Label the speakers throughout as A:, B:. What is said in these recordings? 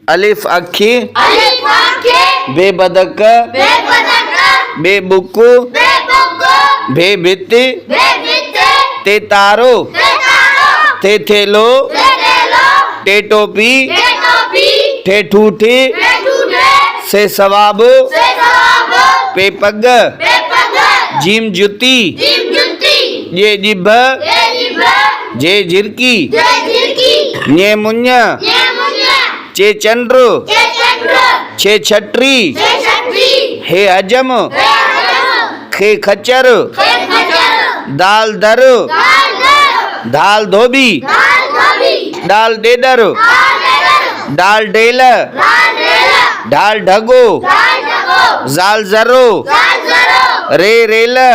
A: अलिफ अखी
B: अलिफ आंखें
A: बे बदक
B: बे बदक
A: बे बुक्कू
B: बे बुक्कू
A: भे भित्ति
B: बे भित्ते
A: ते तारो
B: ते तारो
A: थे थेलो
B: ते तेलो
A: टे टोपी
B: ते टोपी
A: ठे ठूठी
B: ते ठूठे
A: से सवाब
B: से सवाब
A: पे पग
B: पे पग
A: जीम जुती
B: जीम जुत्ती
A: ये जिभ
B: ये जिभ
A: जे झिरकी
B: जे झिरकी
A: न्ये मुन्य
B: ये मुन्या
A: चे चंद्र
B: ये चंद्र
A: छे छटरी
B: ये छतरी
A: हे हजम
B: ये हजम
A: खे खच्चर
B: ये खच्चर
A: दाल दर
B: दाल दर
A: दाल धोबी
B: दाल धोबी
A: दाल डेडर
B: दाल डेडर
A: डाल डेल
B: दाल डेला
A: ढाल ढगो
B: दाल ढगो
A: जाल जरो
B: दाल जरो
A: रे रेल
B: रे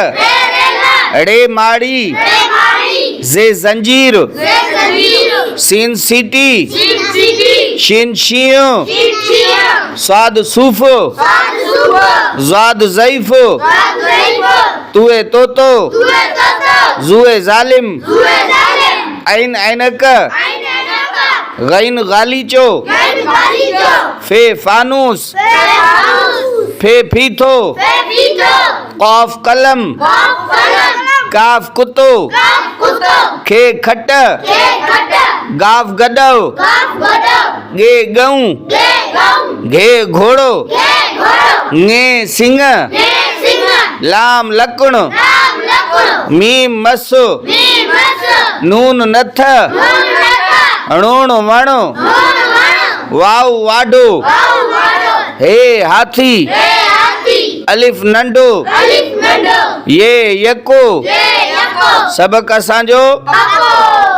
B: रेला
A: रे माड़ी
B: रे मारी
A: जे जंजीर
B: रे जमीर
A: सीन सीटी
B: सीन सीटी
A: शिन शियो
B: सीन शिया
A: स्वाद सूफ
B: स्वाद सुबह
A: जाद जईफ
B: स्वाद ज़ईफ़
A: तुए तोतो
B: तुए तोतो
A: जुए जालिम
B: तुए जालिम
A: ऐन ऐनक
B: आइन ऐनका
A: गैन गालीचो
B: गैन गाली जो
A: फे फानूस
B: फे फानूस
A: फे फीथो
B: फे पीतो
A: कौफ कलम
B: कॉफ कलम
A: काफ कुतो
B: काफ कुतो
A: खे खट
B: के खट्टा
A: गाफ गडव
B: काफ गडो
A: गे गऊ
B: के गऊ
A: घे घोड़ो
B: के घोड़ो
A: ङे सिंह
B: ने सिंह
A: लाम लकुण
B: राम लकुण
A: मीम मसो
B: मीम मस
A: नून नथ
B: नून नथा
A: अणोण वण
B: नून वण
A: वाव वाडो
B: वाव वाडो
A: हे हाथी
B: हे हाथी
A: अलिफ नंढो
B: अलिफ नंढो
A: ये यको
B: ये यको
A: सबक असांजो
B: अको